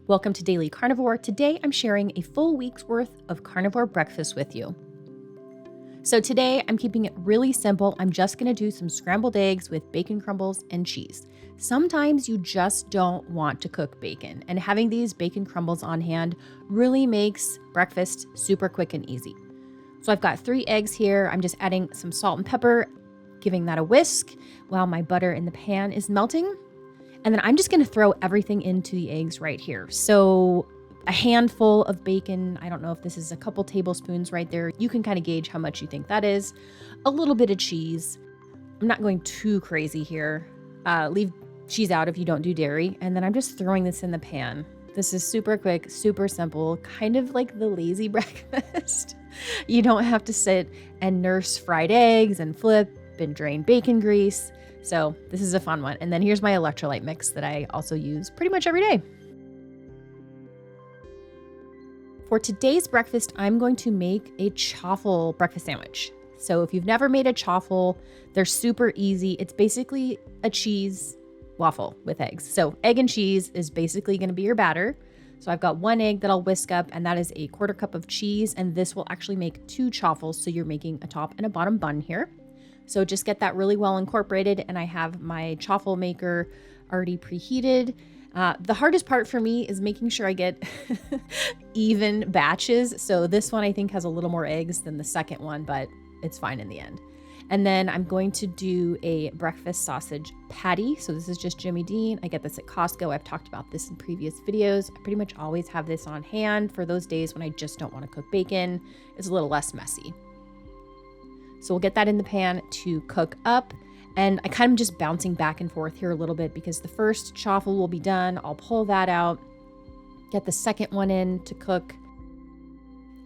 Welcome to Daily Carnivore. Today I'm sharing a full week's worth of carnivore breakfast with you. So today I'm keeping it really simple. I'm just going to do some scrambled eggs with bacon crumbles and cheese. Sometimes you just don't want to cook bacon, and having these bacon crumbles on hand really makes breakfast super quick and easy. So I've got 3 eggs here. I'm just adding some salt and pepper, giving that a whisk while my butter in the pan is melting. And then I'm just going to throw everything into the eggs right here. So a handful of bacon. I don't know if this is a couple tablespoons right there. You can kind of gauge how much you think that is. A little bit of cheese. I'm not going too crazy here. Leave cheese out if you don't do dairy. And then I'm just throwing this in the pan. This is super quick, super simple, kind of like the lazy breakfast. You don't have to sit and nurse fried eggs and flip and drain bacon grease. So this is a fun one. And then here's my electrolyte mix that I also use pretty much every day. For today's breakfast, I'm going to make a chaffle breakfast sandwich. So if you've never made a chaffle, they're super easy. It's basically a cheese waffle with eggs. So egg and cheese is basically going to be your batter. So I've got 1 egg that I'll whisk up, and that is a 1/4 cup of cheese. And this will actually make 2 chaffles. So you're making a top and a bottom bun here. So just get that really well incorporated. And I have my chaffle maker already preheated. The hardest part for me is making sure I get even batches. So this one I think has a little more eggs than the second one, but it's fine in the end. And then I'm going to do a breakfast sausage patty. So this is just Jimmy Dean. I get this at Costco. I've talked about this in previous videos. I pretty much always have this on hand for those days when I just don't want to cook bacon. It's a little less messy. So we'll get that in the pan to cook up. And I kind of just bouncing back and forth here a little bit because the first chaffle will be done. I'll pull that out, get the second one in to cook,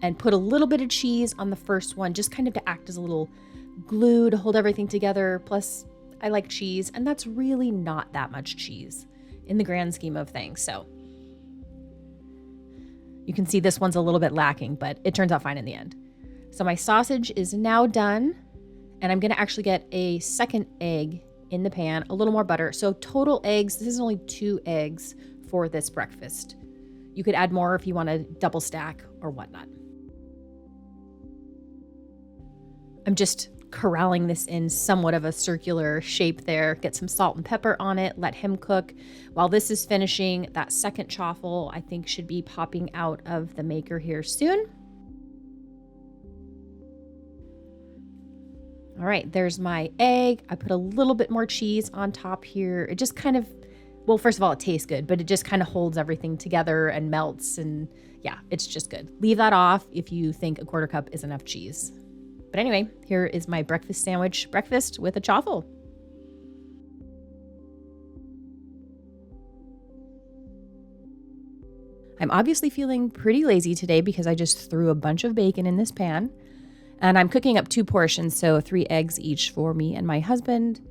and put a little bit of cheese on the first one, just kind of to act as a little glue to hold everything together. Plus, I like cheese, and that's really not that much cheese in the grand scheme of things. So you can see this one's a little bit lacking, but it turns out fine in the end. So my sausage is now done, and I'm going to actually get a second egg in the pan, a little more butter. So total eggs, this is only 2 eggs for this breakfast. You could add more if you want to double stack or whatnot. I'm just corralling this in somewhat of a circular shape there. Get some salt and pepper on it, let him cook. While this is finishing, that second chaffle I think should be popping out of the maker here soon. All right, there's my egg. I put a little bit more cheese on top here. It just kind of, well, first of all, it tastes good, but it just kind of holds everything together and melts. And yeah, it's just good. Leave that off if you think a 1/4 cup is enough cheese. But anyway, here is my breakfast sandwich, breakfast with a chaffle. I'm obviously feeling pretty lazy today because I just threw a bunch of bacon in this pan. And I'm cooking up 2 portions, so 3 eggs each for me and my husband.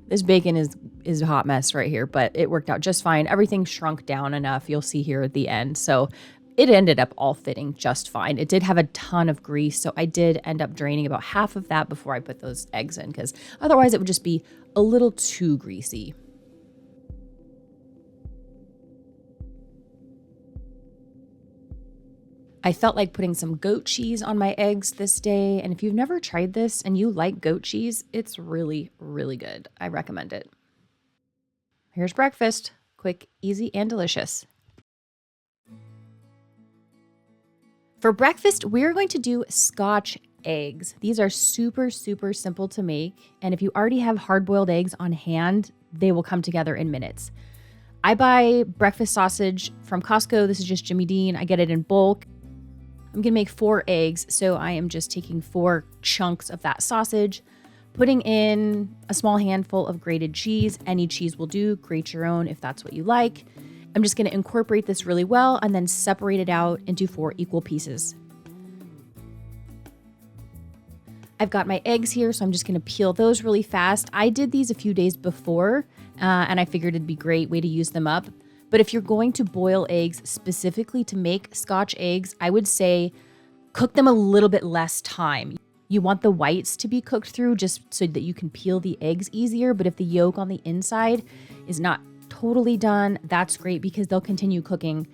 This bacon is a hot mess right here, but it worked out just fine. Everything shrunk down enough, you'll see here at the end. So it ended up all fitting just fine. It did have a ton of grease, so I did end up draining about half of that before I put those eggs in, because otherwise it would just be a little too greasy. I felt like putting some goat cheese on my eggs this day. And if you've never tried this and you like goat cheese, it's really, really good. I recommend it. Here's breakfast. Quick, easy, and delicious. For breakfast, we're going to do scotch eggs. These are super, super simple to make. And if you already have hard-boiled eggs on hand, they will come together in minutes. I buy breakfast sausage from Costco. This is just Jimmy Dean. I get it in bulk. I'm going to make 4 eggs, so I am just taking 4 chunks of that sausage, putting in a small handful of grated cheese. Any cheese will do. Grate your own if that's what you like. I'm just going to incorporate this really well and then separate it out into 4 equal pieces. I've got my eggs here, so I'm just going to peel those really fast. I did these a few days before, and I figured it'd be a great way to use them up. But if you're going to boil eggs specifically to make scotch eggs, I would say cook them a little bit less time. You want the whites to be cooked through just so that you can peel the eggs easier. But if the yolk on the inside is not totally done, that's great because they'll continue cooking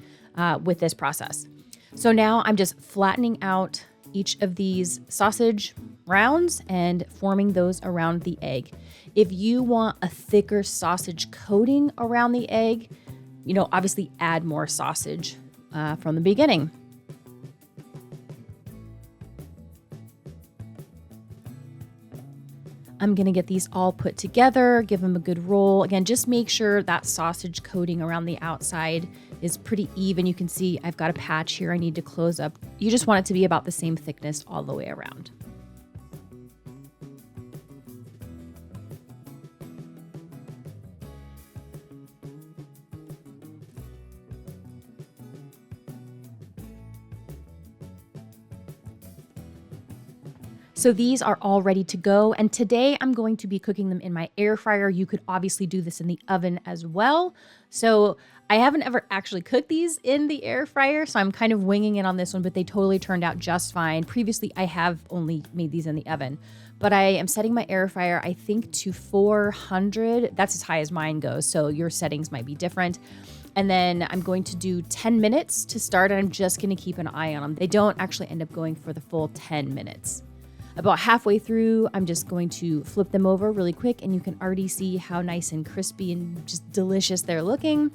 with this process. So now I'm just flattening out each of these sausage rounds and forming those around the egg. If you want a thicker sausage coating around the egg, obviously add more sausage from the beginning. I'm going to get these all put together, give them a good roll. Again, just make sure that sausage coating around the outside is pretty even. You can see I've got a patch here I need to close up. You just want it to be about the same thickness all the way around. So these are all ready to go. And today I'm going to be cooking them in my air fryer. You could obviously do this in the oven as well. So I haven't ever actually cooked these in the air fryer, so I'm kind of winging it on this one, but they totally turned out just fine. Previously, I have only made these in the oven, but I am setting my air fryer, I think, to 400. That's as high as mine goes, so your settings might be different. And then I'm going to do 10 minutes to start, and I'm just going to keep an eye on them. They don't actually end up going for the full 10 minutes. About halfway through, I'm just going to flip them over really quick, and you can already see how nice and crispy and just delicious they're looking.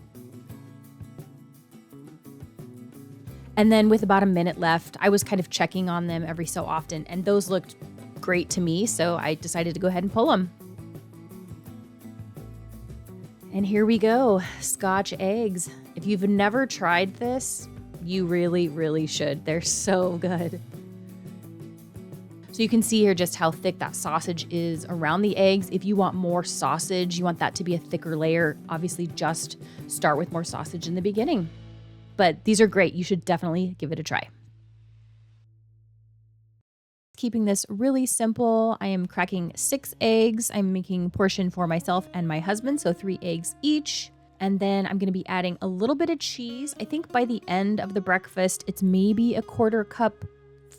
And then with about a minute left, I was kind of checking on them every so often, and those looked great to me, so I decided to go ahead and pull them. And here we go, Scotch eggs. If you've never tried this, you really, really should. They're so good. So you can see here just how thick that sausage is around the eggs. If you want more sausage, you want that to be a thicker layer, obviously just start with more sausage in the beginning. But these are great. You should definitely give it a try. Keeping this really simple, I am cracking 6 eggs. I'm making a portion for myself and my husband, so 3 eggs each. And then I'm going to be adding a little bit of cheese. I think by the end of the breakfast, it's maybe a 1/4 cup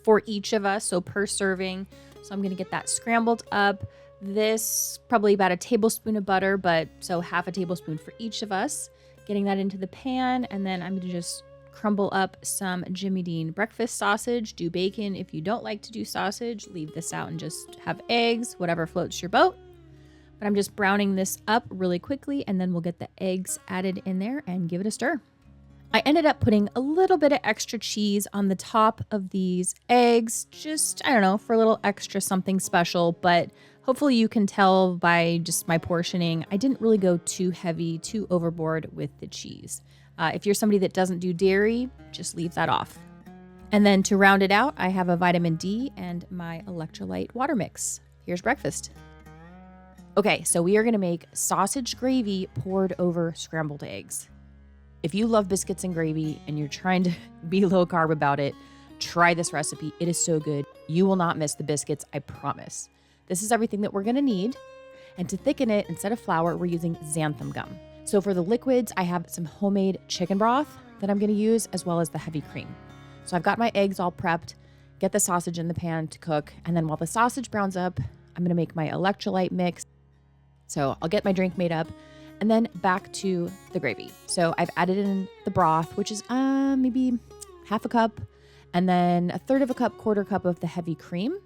for each of us, so per serving. So I'm going to get that scrambled up. This probably about a tablespoon of butter, but so half a tablespoon for each of us. Getting that into the pan, and then I'm going to just crumble up some Jimmy Dean breakfast sausage. Do bacon if you don't like to do sausage. Leave this out and just have eggs, whatever floats your boat. But I'm just browning this up really quickly, and then we'll get the eggs added in there and give it a stir. I ended up putting a little bit of extra cheese on the top of these eggs, just, I don't know, for a little extra something special, but hopefully you can tell by just my portioning, I didn't really go too heavy, too overboard with the cheese. If you're somebody that doesn't do dairy, just leave that off. And then to round it out, I have a vitamin D and my electrolyte water mix. Here's breakfast. Okay, so we are going to make sausage gravy poured over scrambled eggs. If you love biscuits and gravy and you're trying to be low carb about it, try this recipe. It is so good. You will not miss the biscuits, I promise. This is everything that we're going to need. And to thicken it, instead of flour, we're using xanthan gum. So for the liquids, I have some homemade chicken broth that I'm going to use, as well as the heavy cream. So I've got my eggs all prepped, get the sausage in the pan to cook. And then while the sausage browns up, I'm going to make my electrolyte mix. So I'll get my drink made up. And then back to the gravy. So I've added in the broth, which is maybe half a cup, and then 1/3 cup, 1/4 cup of the heavy cream.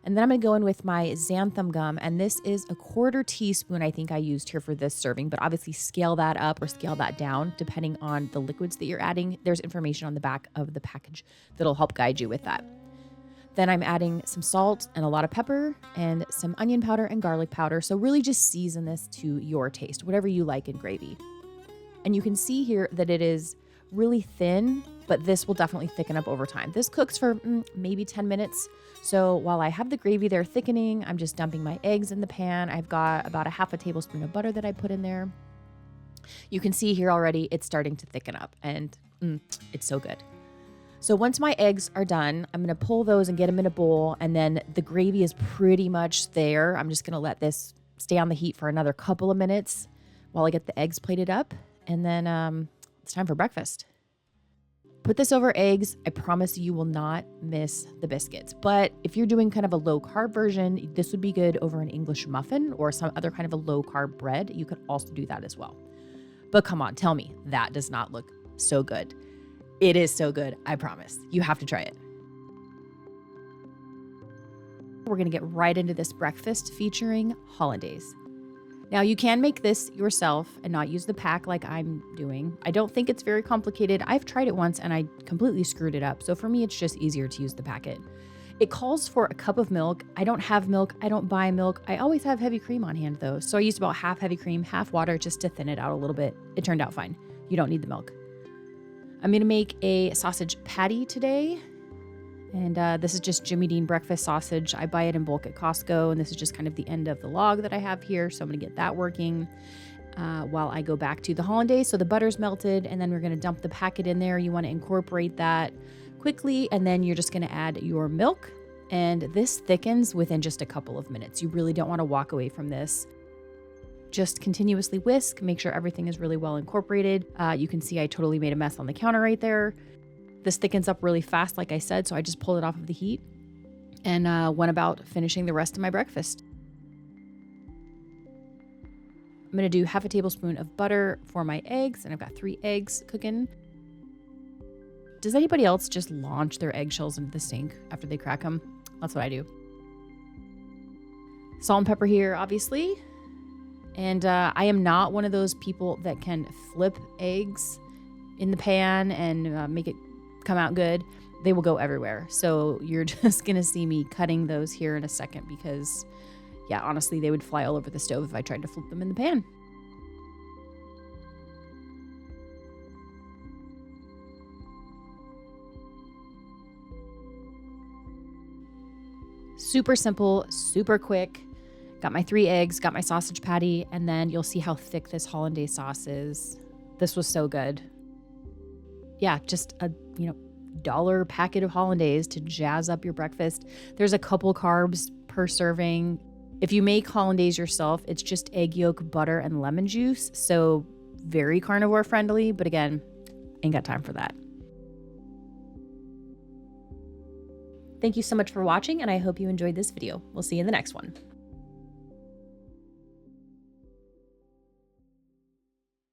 And then I'm going to go in with my xanthan gum, and this is a 1/4 teaspoon I think I used here for this serving, but obviously scale that up or scale that down depending on the liquids that you're adding. There's information on the back of the package that'll help guide you with that. Then I'm adding some salt and a lot of pepper and some onion powder and garlic powder. So really just season this to your taste, whatever you like in gravy. And you can see here that it is really thin, but this will definitely thicken up over time. This cooks for maybe 10 minutes. So while I have the gravy there thickening, I'm just dumping my eggs in the pan. I've got about a half a tablespoon of butter that I put in there. You can see here already it's starting to thicken up, and it's so good. So once my eggs are done, I'm going to pull those and get them in a bowl, and then the gravy is pretty much there. I'm just going to let this stay on the heat for another couple of minutes while I get the eggs plated up, and then it's time for breakfast. Put this over eggs. I promise you will not miss the biscuits. But if you're doing kind of a low carb version, this would be good over an English muffin or some other kind of a low carb bread. You could also do that as well. But come on, tell me, that does not look so good. It is so good, I promise. You have to try it. We're gonna get right into this breakfast featuring Hollandaise. Now you can make this yourself and not use the pack like I'm doing. I don't think it's very complicated. I've tried it once and I completely screwed it up. So for me, it's just easier to use the packet. It calls for a cup of milk. I don't have milk. I don't buy milk. I always have heavy cream on hand though. So I used about half heavy cream, half water just to thin it out a little bit. It turned out fine. You don't need the milk. I'm gonna make a sausage patty today. And this is just Jimmy Dean breakfast sausage. I buy it in bulk at Costco, and this is just kind of the end of the log that I have here. So I'm gonna get that working while I go back to the Hollandaise. So the butter's melted, and then we're gonna dump the packet in there. You wanna incorporate that quickly, and then you're just gonna add your milk. And this thickens within just a couple of minutes. You really don't wanna walk away from this. Just continuously whisk, make sure everything is really well incorporated. You can see I totally made a mess on the counter right there. This thickens up really fast, like I said, so I just pulled it off of the heat and went about finishing the rest of my breakfast. I'm gonna do half a tablespoon of butter for my eggs, and I've got 3 eggs cooking. Does anybody else just launch their eggshells into the sink after they crack them? That's what I do. Salt and pepper here, obviously. And I am not one of those people that can flip eggs in the pan and make it come out good. They will go everywhere. So you're just gonna see me cutting those here in a second because, yeah, honestly, they would fly all over the stove if I tried to flip them in the pan. Super simple, super quick. Got my 3 eggs, got my sausage patty, and then you'll see how thick this Hollandaise sauce is. This was so good. Yeah, just a, $1 packet of Hollandaise to jazz up your breakfast. There's a couple carbs per serving. If you make Hollandaise yourself, it's just egg yolk, butter, and lemon juice. So very carnivore friendly, but again, ain't got time for that. Thank you so much for watching, and I hope you enjoyed this video. We'll see you in the next one.